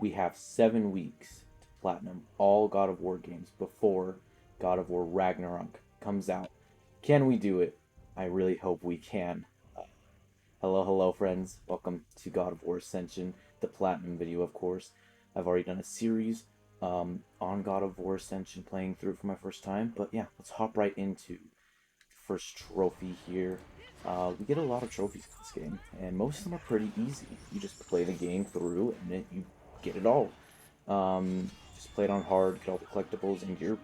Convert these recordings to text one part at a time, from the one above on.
we have 7 weeks to platinum all God of War games before God of War Ragnarok comes out. Can we do it? I really hope we can. Hello, hello, friends. Welcome to God of War Ascension, the platinum video, of course. I've already done a series on God of War Ascension playing through for my first time, but yeah, let's hop right into the first trophy here. We get a lot of trophies in this game, and most of them are pretty easy. You just play the game through, and then you get it all. Just play it on hard, get all the collectibles, and you're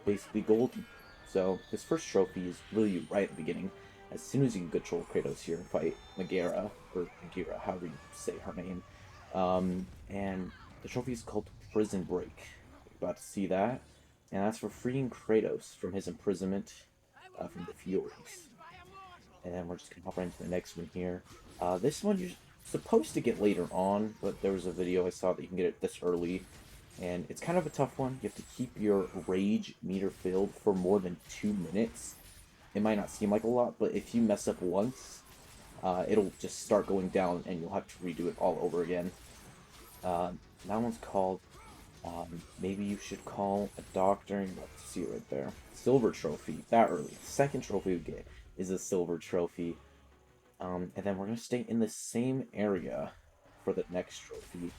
basically golden. So this first trophy is really right at the beginning. As soon as you can control Kratos here and fight Megara, or Megara, however you say her name. And the trophy is called Prison Break. You're about to see that. And that's for freeing Kratos from his imprisonment from the Furies. And then we're just going to hop right into the next one here. This one you're supposed to get later on, but there was a video I saw that you can get it this early. And it's kind of a tough one. You have to keep your rage meter filled for more than 2 minutes. It might not seem like a lot, but if you mess up once, it'll just start going down and you'll have to redo it all over again. That one's called, maybe you should call a doctor. You're about to see it right there. Silver trophy, that early. Second trophy we get is a silver trophy. And then we're going to stay in the same area for the next trophy.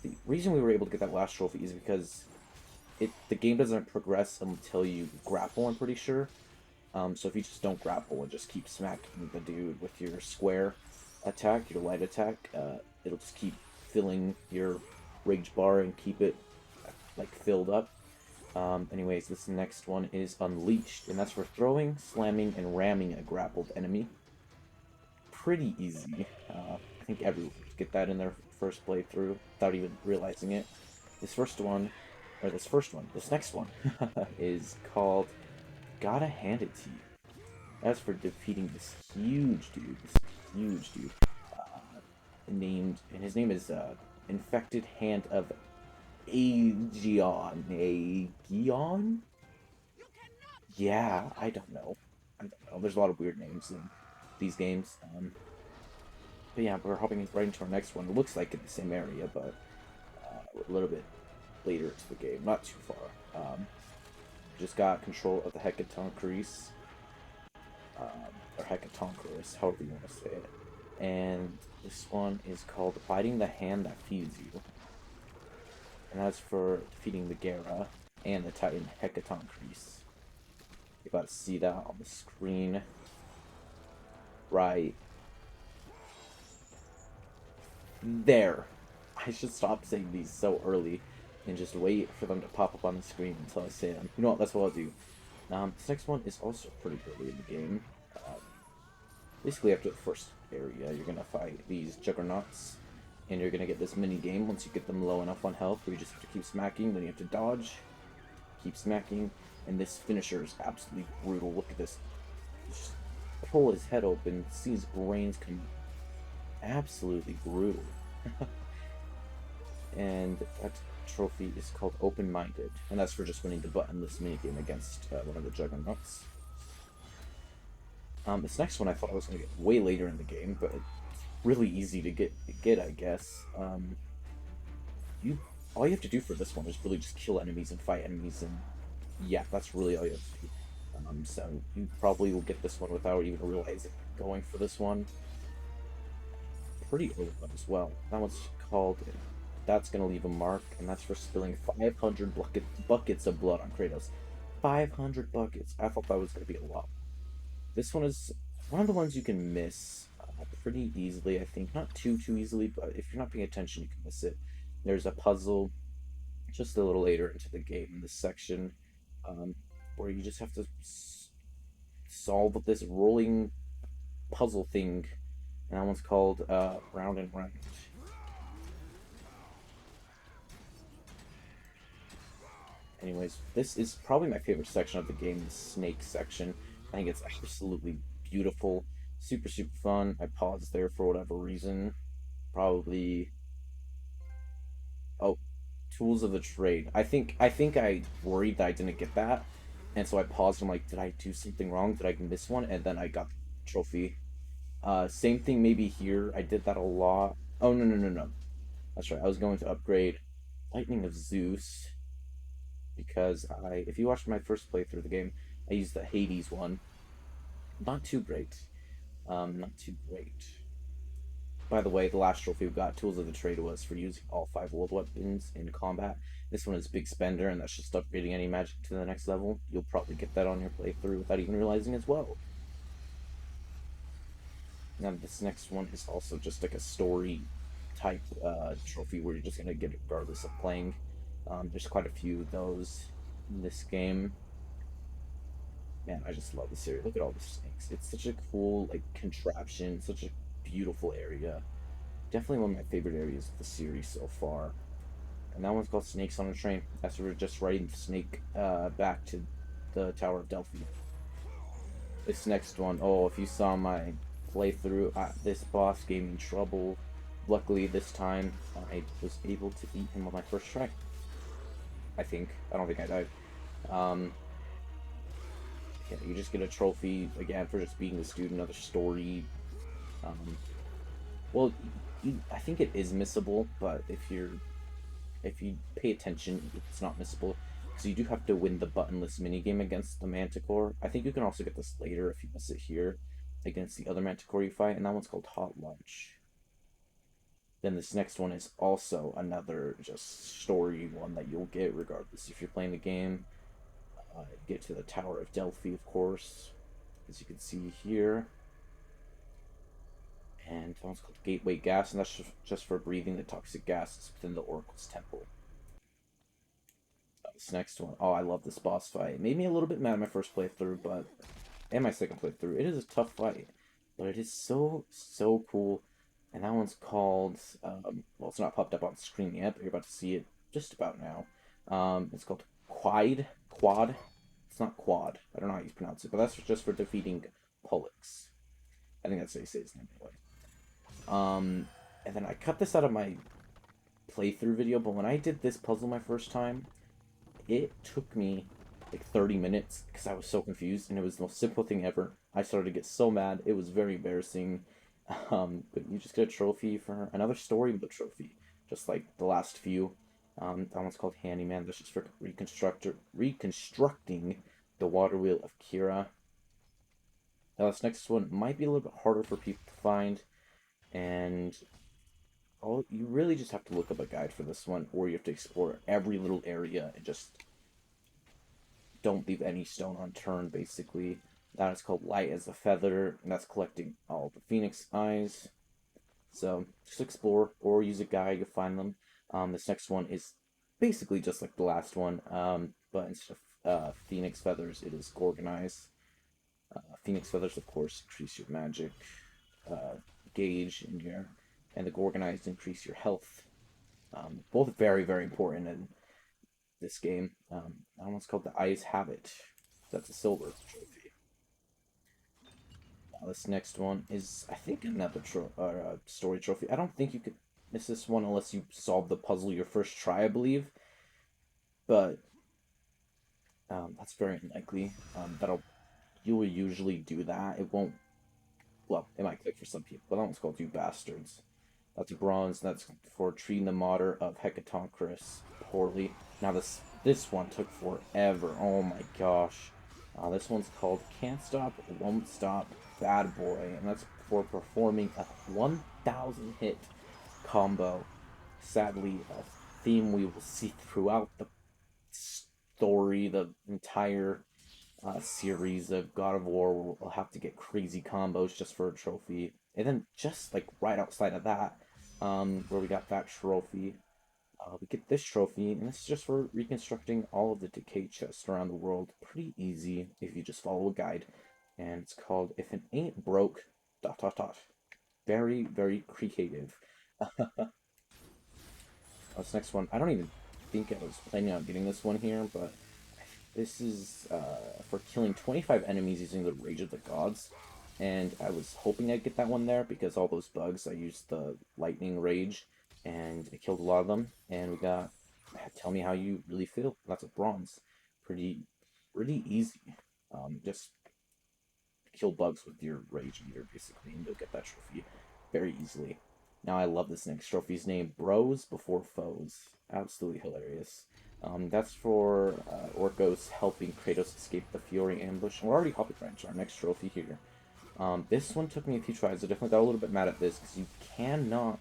The reason we were able to get that last trophy is because the game doesn't progress until you grapple, I'm pretty sure. So if you just don't grapple and just keep smacking the dude with your square attack, your light attack, it'll just keep filling your rage bar and keep it like filled up. Anyways, this next one is Unleashed, and that's for throwing, slamming, and ramming a grappled enemy. Pretty easy. I think everyone could get that in their first playthrough without even realizing it. This next one is called Gotta Hand It to You. That's for defeating this huge dude, and his name is Infected Hand of Aegon. Aegon? Yeah, I don't know. There's a lot of weird names in these games. But yeah, we're hopping right into our next one. It looks like in the same area, but a little bit later into the game, not too far. Just got control of the Hecatoncrease, or Hecatonchirus, however you want to say it. And this one is called Fighting the Hand That Feeds You. And that's for defeating Megara and the Titan Hecatonchirus. You're about to see that on the screen right there. I should stop saying these so early and just wait for them to pop up on the screen until I say them. You know what, that's what I'll do. This next one is also pretty early in the game. Basically after the first area, you're going to fight these juggernauts, and you're going to get this mini game once you get them low enough on health, where you just have to keep smacking, then you have to dodge, keep smacking, and this finisher is absolutely brutal. Look at this. Just pull his head open, see his brains come. Absolutely brutal. And that trophy is called Open-Minded, and that's for just winning the buttonless minigame against one of the juggernauts. This next one I thought I was going to get way later in the game, but it's really easy to get I guess. All you have to do for this one is really just kill enemies and fight enemies, and yeah, that's really all you have to do. So you probably will get this one without even realizing going for this one. Pretty early one as well. That one's called That's Gonna Leave a Mark, and that's for spilling 500 buckets of blood on Kratos. 500 buckets. I thought that was going to be a lot. This one is one of the ones you can miss pretty easily, I think. Not too easily, but if you're not paying attention, you can miss it. There's a puzzle just a little later into the game in this section where you just have to solve this rolling puzzle thing, and that one's called Round and Round. Anyways, this is probably my favorite section of the game, the snake section. I think it's absolutely beautiful, super fun. I paused there for whatever reason. Probably, oh, tools of the trade. I worried that I didn't get that, and so I paused. I'm like, did I do something wrong? Did I miss one? And then I got the trophy. Same thing maybe here. I did that a lot. Oh, no. That's right. I was going to upgrade Lightning of Zeus because if you watched my first playthrough of the game, I used the Hades one. Not too great. Not too great. By the way, the last trophy we got, Tools of the Trade, was for using all 5 world weapons in combat. This one is Big Spender, and that's just upgrading any magic to the next level. You'll probably get that on your playthrough without even realizing as well. Now, this next one is also just like a story type trophy where you're just going to get it regardless of playing. There's quite a few of those in this game. Man, I just love this area. Look at all the snakes. It's such a cool like contraption, such a beautiful area. Definitely one of my favorite areas of the series so far. And that one's called Snakes on a Train. That's where we're just riding the snake back to the Tower of Delphi. This next one, oh, if you saw my playthrough, this boss gave me trouble. Luckily, this time I was able to beat him on my first try. I think. I don't think I died. Um, yeah, you just get a trophy again for just being a student. Another story. Um, well, I think it is missable, but if you pay attention, it's not missable. So you do have to win the buttonless minigame against the Manticore. I think you can also get this later if you miss it here against the other Manticore you fight, and that one's called Hot Lunch. Then this next one is also another just story one that you'll get regardless if you're playing the game. Get to the Tower of Delphi, of course, as you can see here. And that one's called Gateway Gas, and that's just for breathing the toxic gases within the Oracle's temple. This next one, oh, I love this boss fight. It made me a little bit mad my first playthrough, but and my second playthrough. It is a tough fight, but it is so cool. And that one's called, well, it's not popped up on screen yet, but you're about to see it just about now. It's called Quad. It's not Quad. I don't know how you pronounce it, but that's just for defeating Pollux. I think that's how you say his name anyway. And then I cut this out of my playthrough video, but when I did this puzzle my first time, it took me like 30 minutes because I was so confused, and it was the most simple thing ever. I started to get so mad. It was very embarrassing. But you just get a trophy for another story mode trophy, just like the last few. That one's called Handyman. That's just for reconstructing the water wheel of Kira. Now this next one might be a little bit harder for people to find, and you really just have to look up a guide for this one, or you have to explore every little area and just don't leave any stone unturned, basically. That is called Light as a Feather, and that's collecting all the Phoenix Eyes. So just explore or use a guide, you'll find them. This next one is basically just like the last one, but instead of Phoenix Feathers, it is Gorgon Eyes. Phoenix Feathers, of course, increase your magic gauge in your, and the Gorgon Eyes increase your health. Both very important in this game. That one's called the Eyes Habit. That's a silver trophy. This next one is, I think, another story trophy. I don't think you could miss this one unless you solve the puzzle your first try, I believe. But that's very unlikely. You will usually do that. It won't. Well, it might click for some people, but that one's called You Bastards. That's bronze. That's for treating the martyr of Hecatonchirus poorly. Now this one took forever. Oh my gosh. This one's called Can't Stop, Won't Stop, Bad Boy, and that's for performing a 1,000 hit combo. Sadly, a theme we will see throughout the story, the entire series of God of War. We'll have to get crazy combos just for a trophy. And then just like right outside of that, where we got that trophy, we get this trophy, and this is just for reconstructing all of the decay chests around the world. Pretty easy if you just follow a guide. And it's called If It Ain't Broke, dot dot dot. Very creative. This next one, I don't even think I was planning on getting this one here, but this is for killing 25 enemies using the Rage of the Gods. And I was hoping I'd get that one there because all those bugs, I used the Lightning Rage and it killed a lot of them. And we got Tell Me How You Really Feel. That's a bronze. Pretty easy. Just kill bugs with your Rage meter basically, and you'll get that trophy very easily. Now I love this next trophy's name, Bros Before Foes. Absolutely hilarious. That's for Orcos helping Kratos escape the Fury ambush. And we're already hopping right into our next trophy here. This one took me a few tries. I definitely got a little bit mad at this because you cannot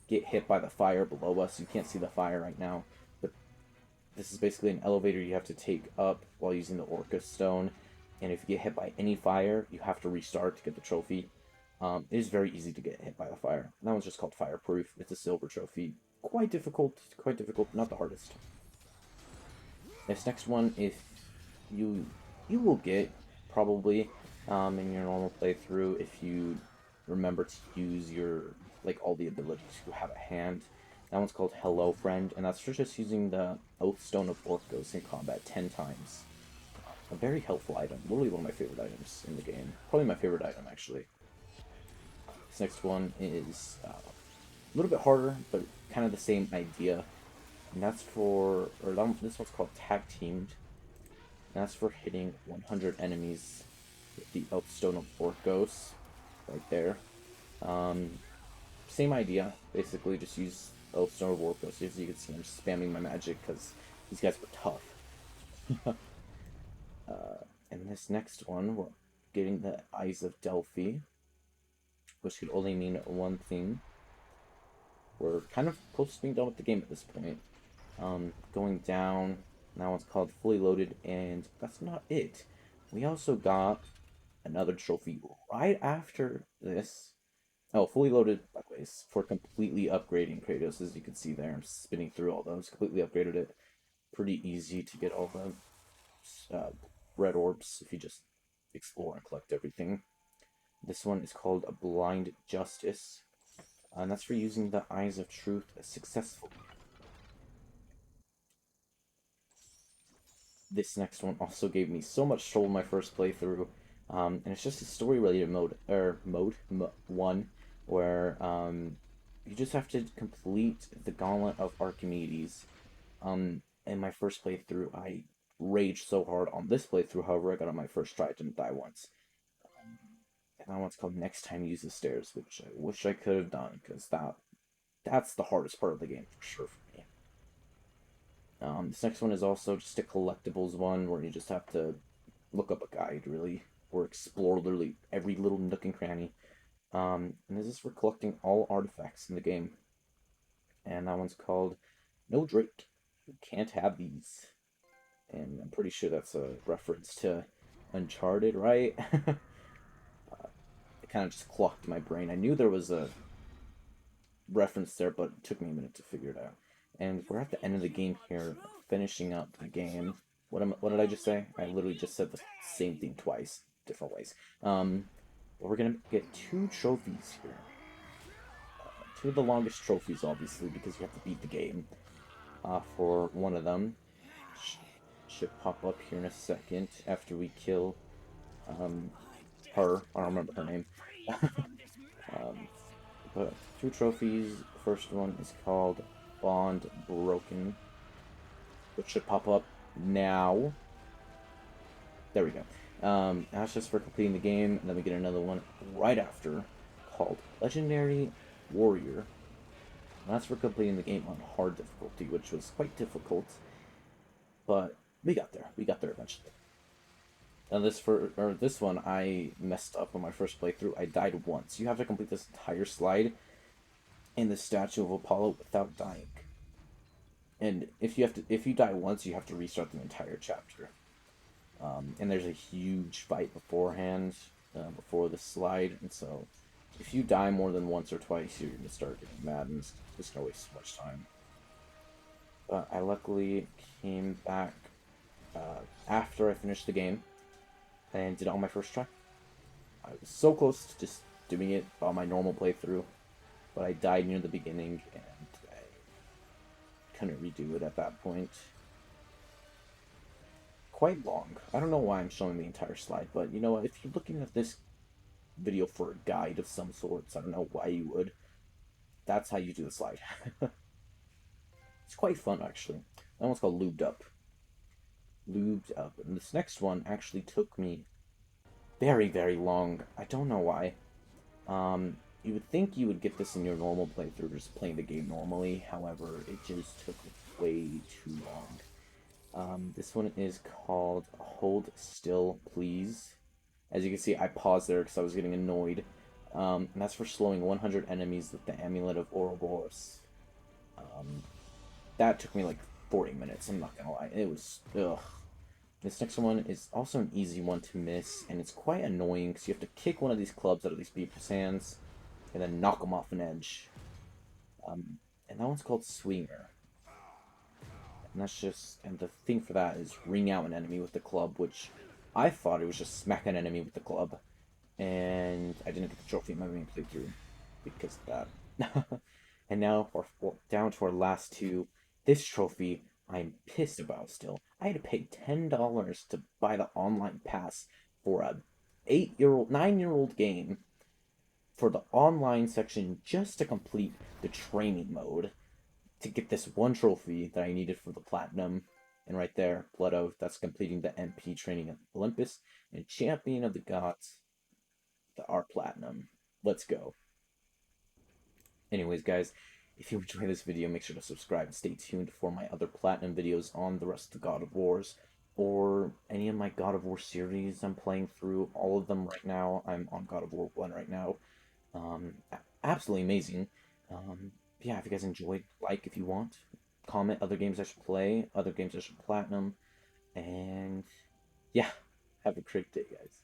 get hit by the fire below us. You can't see the fire right now. But this is basically an elevator you have to take up while using the Orca Stone. And if you get hit by any fire, you have to restart to get the trophy. It is very easy to get hit by the fire. That one's just called Fireproof. It's a silver trophy. Quite difficult, not the hardest. This next one, if you will get probably in your normal playthrough if you remember to use your like all the abilities you have at hand. That one's called Hello Friend, and that's for just using the Oathstone of Orcos in combat 10 times. A very helpful item, literally one of my favorite items in the game. Probably my favorite item, actually. This next one is a little bit harder, but kind of the same idea. And that's for, this one's called Tag Teamed. And that's for hitting 100 enemies with the Oathstone of Orcos, right there. Same idea, basically, just use Oathstone of Orcos. As you can see, I'm just spamming my magic because these guys were tough. And this next one, we're getting the Eyes of Delphi, which could only mean one thing. We're kind of close to being done with the game at this point. Going down, that one's called Fully Loaded, and that's not it. We also got another trophy right after this. Oh, Fully Loaded, likewise, for completely upgrading Kratos, as you can see there. I'm spinning through all those, completely upgraded it. Pretty easy to get all the red orbs if you just explore and collect everything. This one is called a Blind Justice, and that's for using the Eyes of Truth successfully. This next one also gave me so much trouble in my first playthrough, and it's just a story-related one, where you just have to complete the Gauntlet of Archimedes. In my first playthrough, I raged so hard. On this playthrough, however, I got on my first try. I didn't die once. And that one's called Next Time Use the Stairs, which I wish I could have done, because that's the hardest part of the game, for sure, for me. This next one is also just a collectibles one, where you just have to look up a guide, really, or explore literally every little nook and cranny. And this is for collecting all artifacts in the game. And that one's called No Drake. You can't have these. And I'm pretty sure that's a reference to Uncharted, right? It kind of just clocked my brain. I knew there was a reference there, but it took me a minute to figure it out. And we're at the end of the game here, finishing up the game. What did I just say? I literally just said the same thing twice, different ways. But we're gonna get 2 trophies here. 2 of the longest trophies, obviously, because you have to beat the game. For one of them, should pop up here in a second after we kill her. I don't remember her name. But 2 trophies. The first one is called Bond Broken, which should pop up now. There we go. That's just for completing the game, and then we get another one right after called Legendary Warrior. And that's for completing the game on hard difficulty, which was quite difficult, but we got there. We got there eventually. Now this one I messed up on my first playthrough. I died once. You have to complete this entire slide in the statue of Apollo without dying. And if you die once, you have to restart the entire chapter. And there's a huge fight beforehand, before the slide, and so if you die more than once or twice, you're gonna start getting mad, and it's just gonna waste so much time. But I luckily came back after I finished the game and did it on my first try. I was so close to just doing it on my normal playthrough, but I died near the beginning, and I couldn't redo it at that point. Quite long. I don't know why I'm showing the entire slide, but you know what? If you're looking at this video for a guide of some sorts, I don't know why you would. That's how you do the slide. It's quite fun, actually. That one's called Lubed Up. Lubed Up. And this next one actually took me very, very long. I don't know why. You would think you would get this in your normal playthrough, just playing the game normally. However, it just took way too long. This one is called Hold Still, Please. As you can see, I paused there because I was getting annoyed. And that's for slowing 100 enemies with the Amulet of Ouroboros. Um, that took me like 40 minutes, I'm not gonna lie. It was, ugh. This next one is also an easy one to miss, and it's quite annoying because you have to kick one of these clubs out of these people's hands and then knock them off an edge. And that one's called Swinger. And that's just, and the thing for that is ring out an enemy with the club, which I thought it was just smack an enemy with the club. And I didn't get the trophy in my main playthrough because of that. And now we're down to our last two. This trophy I'm pissed about still. I had to pay $10 to buy the online pass for a 8-year-old, 9-year-old game for the online section just to complete the training mode to get this one trophy that I needed for the platinum. And right there, Blood Oath, that's completing the MP training at Olympus, and Champion of the Gods, the R Platinum. Let's go. Anyways, guys, if you enjoyed this video, make sure to subscribe and stay tuned for my other Platinum videos on the rest of the God of Wars, or any of my God of War series I'm playing through. All of them right now. I'm on God of War 1 right now. Um, Absolutely amazing. Yeah, if you guys enjoyed, like if you want. Comment other games I should play, other games I should platinum, and yeah, have a great day, guys.